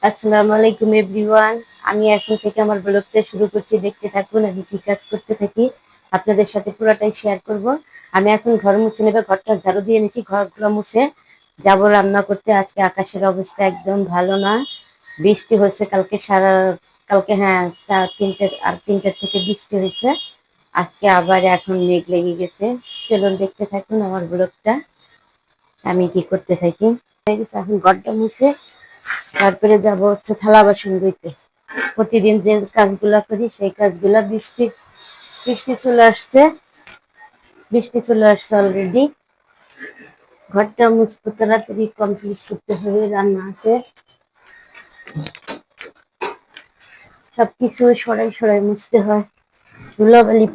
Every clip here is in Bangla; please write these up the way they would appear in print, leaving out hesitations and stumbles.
আসসালামু আলাইকুম এভরিওয়ান। আমি এখন থেকে আমার ব্লগটা শুরু করছি, দেখতে থাকুন আমি কি কাজ করতে থাকি। আপনাদের সাথে পুরোটাই শেয়ার করব। আমি এখন ঘর মুছে নেবে, ঘরটা ঝাড়ু দিয়ে নিচ্ছি, ঘরগুলো মুছে যাব রান্না করতে। আজকে আকাশের অবস্থা একদম ভালো না, বৃষ্টি হয়েছে কালকে, হ্যাঁ, 3টার থেকে বৃষ্টি হয়েছে। আজকে আবার এখন মেঘ লেগে গেছে। চলুন দেখতে থাকুন আমার ব্লগটা, আমি কি করতে থাকি। এখন ঘরটা মুছে তারপরে যাব হচ্ছে থালা বাসন ধুইতে। প্রতিদিন যে কাজগুলা করি সেই কাজগুলা বৃষ্টি বৃষ্টি চলে আসছে বৃষ্টি চলে আসছে অলরেডি। ঘরটা মুছতে তাড়াতাড়ি কমপ্লিট করতে হবে, রান্না আছে, সবকিছু সরাই সরাই মুছতে হয়, ধুলাবালি।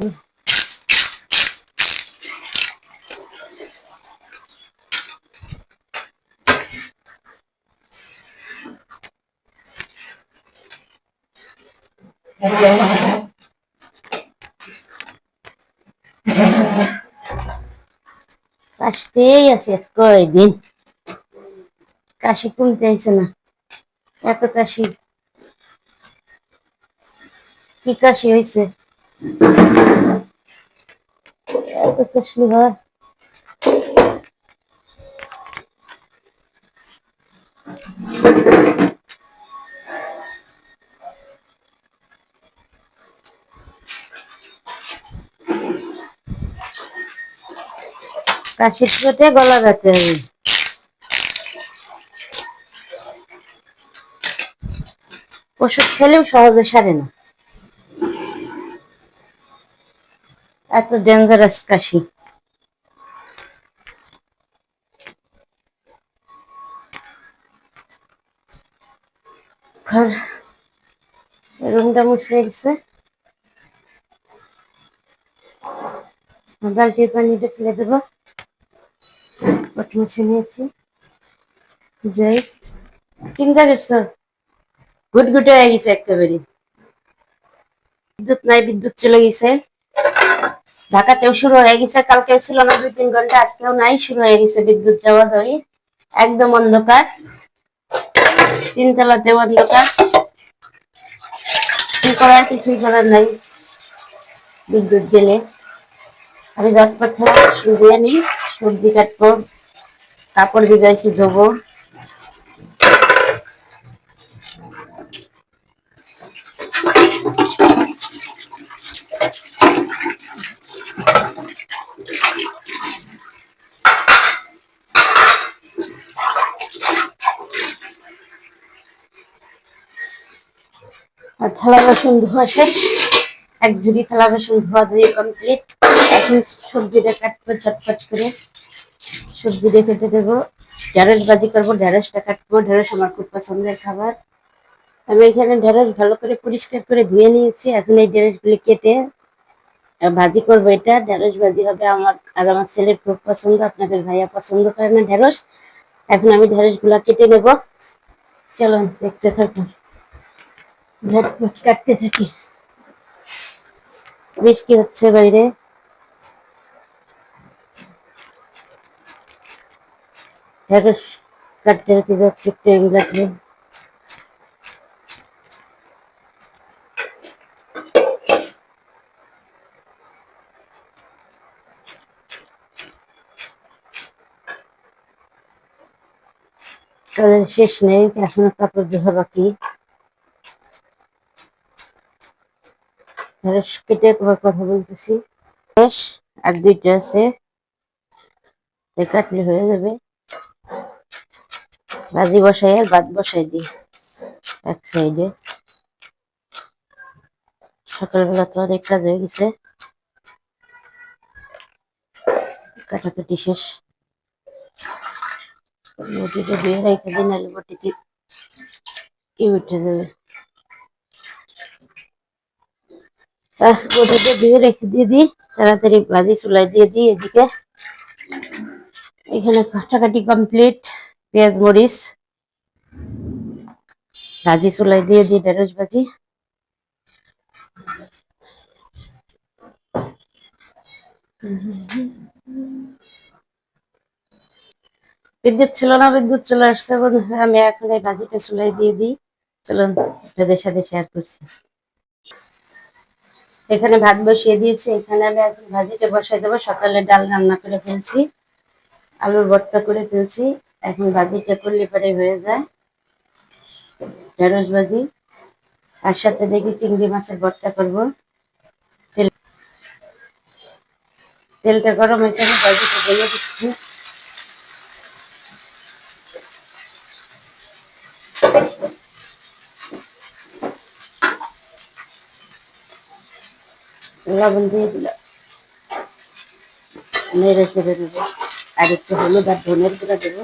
কাশতেই আছে কয়দিন, কাশি কমতে আইছে না। এত কাশি, কি কাশি হয়েছে, এত কাশি হয়। কাশির চোটে গলা ব্যথা হবে, ওষুধ খেলেও সহজে সারে না, এত ডেঞ্জারাস কাশি। ঘর রুমটা মুছে গেছে, বালতির পানিতে ফেলে দেবো। পট মুছে নিয়েছি। যাই, চিন্তা করছো, ঘুটঘুটে হয়ে গেছে একেবারে। বিদ্যুৎ নাই, বিদ্যুৎ চলে গেছে। ঢাকাতেও শুরু হয়ে গেছে, কালকেও ছিল না 2-3 ঘন্টা, আজকেও নাই, শুরু হয়ে গেছে বিদ্যুৎ যাওয়া ধরে। একদম অন্ধকার, 3তলাতেও অন্ধকার। কি করার, কিছুই করার নাই বিদ্যুৎ গেলে। আমি ঝটপট শুয়ে নিই, সবজি কাটবো, কাপড় ভিজাইছি ধোবো। আর থালা বাসন ধোয়া শেষ, এক ঝুড়ি থালা বাসন ধোয়া ধুয়ে কমপ্লিট। এখন সবজিটা কাটবো ঝটপট করে, সবজিটা কেটে দেবো। ঢেঁড়স ভাজি করবো, ঢেঁড়সটা কাটবো, ঢেঁড়স আমার খুব পছন্দের খাবার। আমি এখানে ঢেঁড়স ভালো করে পরিষ্কার করে ধুয়ে নিয়েছি, এখন এই ঢেঁড়সগুলি কেটে ভাজি করবো। এটা ঢেঁড়স ভাজি হবে আমার আর আমার ছেলের খুব পছন্দ, আপনাদের ভাইয়া পছন্দ করে না ঢেঁড়স। এখন আমি ঢেঁড়স গুলা কেটে নেব, চলো দেখতে থাকুন, ঝটপট কাটতে থাকি। বৃষ্টি হচ্ছে বাইরে, ঢেঁড়স কাটতে হতে যাচ্ছে, টাইম লাগবে। কাজের শেষ নেই, এখনো কাপড় ধোয়া বাকি। ঢেঁড়স কেটে তোমার কথা বলতেছি, শেষ, আর 2টা আছে, কাটলে হয়ে যাবে। ভাজি বসাই আর ভাত বসাই দিই এক সাইডে। সকালবেলা তো অনেক কাজ হয়ে গেছে, কাটাকাটি শেষ। বটিটা দিয়ে রেখে দিই, নাহলে বটিতে কি উঠে যাবে। বটিটা দিয়ে রেখে দিয়ে দিই, তাড়াতাড়ি ভাজি চুলাই দিয়ে দিই। এদিকে এখানে কাটাকাটি কমপ্লিট, পেঁয়াজ মরিচ ভাজি চুলাই দিয়ে দিই, ঢেঁড়স ভাজি। বিদ্যুৎ ছিল না, বিদ্যুৎ চলে আসছে বন্ধুরা। আমি এখন এই ভাজিটা চুলাই দিয়ে দিই, চলুন আপনাদের সাথে শেয়ার করছি। এখানে ভাত বসিয়ে দিয়েছি, এখানে আমি এখন ভাজিটা বসাই দেবো। সকালে ডাল রান্না করে ফেলছি, আলুর ভর্তা করে ফেলছি, এখন ভাজিটা করলে পরে হয়ে যায় ঢেঁড়স ভাজি। আর সাথে দেখি চিংড়ি মাছের ভর্তা করবো। তেলটা গরম হয়েছে, আমি ভাজিটা ঢেলে দিচ্ছি। লবণ দিয়ে দিলাম, নেড়ে চেড়ে দেবো, আর একটু হলুদ আর ধনের গুঁড়া দেবো।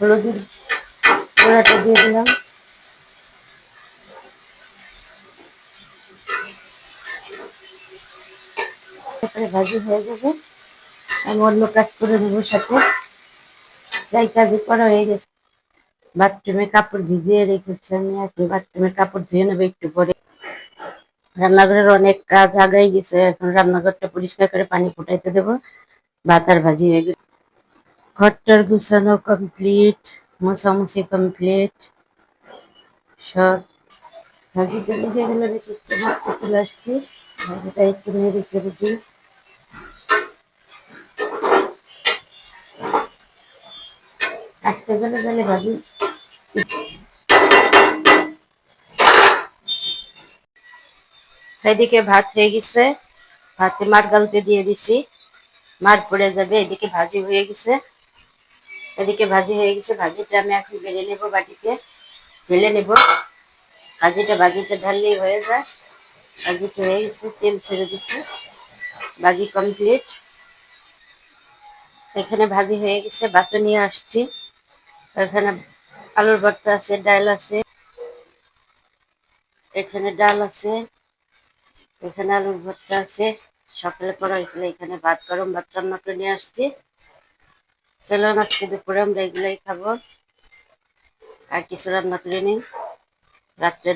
হলুদের গুঁড়াটা দিয়ে দিলাম। তারপরে ভাজি হয়ে যাবে, আমি অন্য কাজ করে নেবো সাথে। যাই কাজই করা হয়ে গেছে। বাথরুমে কাপড় ভিজিয়ে রেখেছি, আমি এখন বাথরুমের কাপড় ধুয়ে নেবো একটু পরে। রান্নাঘরের অনেক কাজ আগাই গেছে, এখন রান্নাঘরটা পরিষ্কার করে পানি ফুটাইতে দেবো। ভাত আর ভাজি হয়ে গেছে, ঘরটার গুছানো কমপ্লিট, মোছামুছি কমপ্লিট সব। ভাজিটা লিখে গেলে একটু মাখতে চলে আসছি, ভাজিটা একটু নেড়ে চেড়ে দিই। আস্তে গেলে গেলে ভাজি। এদিকে ভাত হয়ে গেছে, ভাতে মার গালতে দিয়ে দিছি, মার পড়ে যাবে। এদিকে ভাজি হয়ে গেছে, এদিকে ভাজি হয়ে গেছে। ভাজিটা আমি এখন বেলে নেবো, বাটিতে ঢেলে নেবো। ভাজিটা ঢাললেই হয়ে যায়। ভাজিটা হয়ে গেছে, তেল ছেড়ে দিচ্ছে, ভাজি কমপ্লিট। এখানে ভাজি হয়ে গেছে, ভাতও নিয়ে আসছি। এখানে আলুর ভর্তা আছে, ডাল আছে, এখানে ডাল আছে, এখানে আলুর ভর্তা আছে, সকালে করা হয়েছিল। এখানে ভাত, গরম ভাত রান্না করে নিয়ে আসছি। চলো আজকে দুপুরে আমরা এগুলাই খাবো, আর কিছু রান্না করে নিই। রাত্রে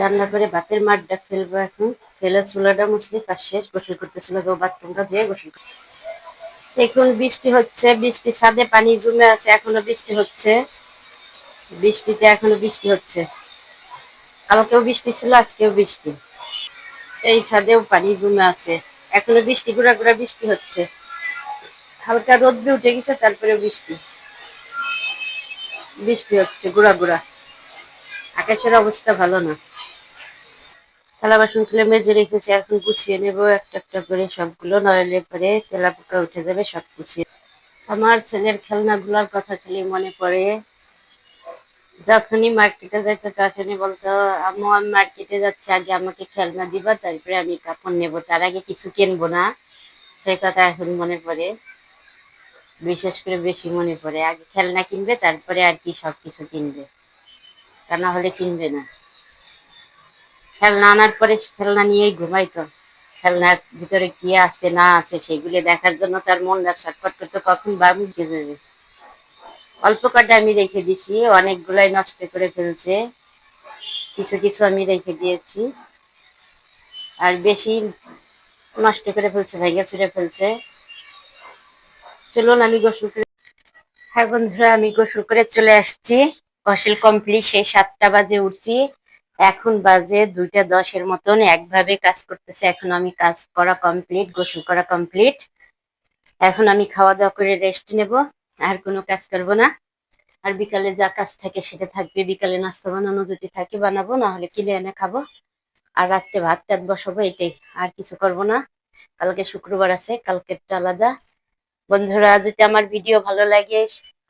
রান্না করে ভাতের মাঠটা ফেলবো এখন। ফেলে চুলাটা মুছলি, কাজ শেষ। গোসল করতেছিল, তো বাথরুমটা যেয়ে গোসল। এখন বৃষ্টি হচ্ছে, বৃষ্টি ছাদে পানি জমে আছে, এখনো বৃষ্টি হচ্ছে। বৃষ্টি হচ্ছে, কালকেও বৃষ্টি ছিল, আজকেও বৃষ্টি। এই ছাদেও পানি জমে আছে, এখনো বৃষ্টি, গুড়া গুড়া বৃষ্টি হচ্ছে। হালকা রোদ্রে উঠে গেছে, তারপরে বৃষ্টি বৃষ্টি হচ্ছে গুড়া গুড়া। আকাশের অবস্থা ভালো না। থালা বাসন খুলে মেজে রেখেছি, এখন গুছিয়ে নেবো একটা একটা করে সবগুলো, নইলে পরে তেলা পোকা উঠে যাবে। সব গুছিয়ে, আমার ছেলের খেলনাগুলোর কথা খালি মনে পড়ে। যখনই মার্কেটে যাইতো তখনই বলতো, আম্মু আমি মার্কেটে যাচ্ছি, আগে আমাকে খেলনা দিবা, তারপরে আমি কাপড় নেবো, তার আগে কিছু কিনবো না। সেই কথা এখন মনে পড়ে, বিশেষ করে বেশি মনে পড়ে। আগে খেলনা কিনবে, তারপরে আর কি সবকিছু কিনবে, তা না হলে কিনবে না। খেলনা আনার পরে খেলনা নিয়েই ঘুমাইতো। খেলনার ভিতরে কি আছে না আছে সেগুলি দেখার জন্য তার মনটা ছটফট করতো, কখন বাবু কে যাবে। অল্প কটা আমি রেখে দিছি, অনেকগুলাই নষ্ট করে ফেলছে, কিছু কিছু আমি রেখে দিয়েছি, আর বেশি নষ্ট করে ফেলছে, ভেঙে ছুড়ে ফেলছে। চলুন আমি গোসল করে। হ্যাঁ বন্ধুরা, আমি গোসল করে চলে আসছি, গোসল কমপ্লিট। সেই 7টা বাজে উঠছি, এখন বাজে 2টা 10-এর মতন। একভাবে কাজ করতেছে, এখন আমি কাজ করা কমপ্লিট, গোসল করা কমপ্লিট। এখন আমি খাওয়া দাওয়া করে রেস্ট নেব, আর কোনো কাজ করবো না। আর বিকালে যা কাজ থাকে সেটা থাকবে, বিকালে নাস্তা বানানো যদি থাকে বানাবো, না হলে কিনে এনে খাবো। আর রাত্রে ভাত টাত বসাবো, এটাই, আর কিছু করবো না। কালকে শুক্রবার আছে, কালকেরটা আলাদা। বন্ধুরা, যদি আমার ভিডিও ভালো লাগে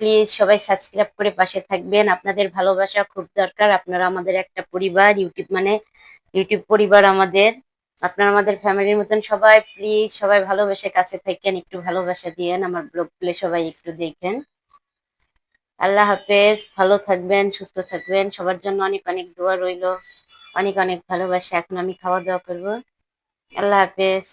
প্লিজ সবাই সাবস্ক্রাইব করে পাশে থাকবেন। আপনাদের ভালোবাসা খুব দরকার, আপনারা আমাদের একটা পরিবার, ইউটিউব মানে ইউটিউব পরিবার আমাদের। আপনারা আমাদের ফ্যামিলির মতন সবাই, প্লিজ সবাই ভালোবেসে কাছে থাকেন, একটু ভালোবাসা দিয়েন, আমার ব্লগ গুলো সবাই একটু দেখেন। আল্লাহ হাফেজ, ভালো থাকবেন, সুস্থ থাকবেন, সবার জন্য অনেক অনেক দোয়া রইলো, অনেক অনেক ভালোবাসা। এখন আমি খাওয়া দাওয়া করবো। আল্লাহ হাফেজ।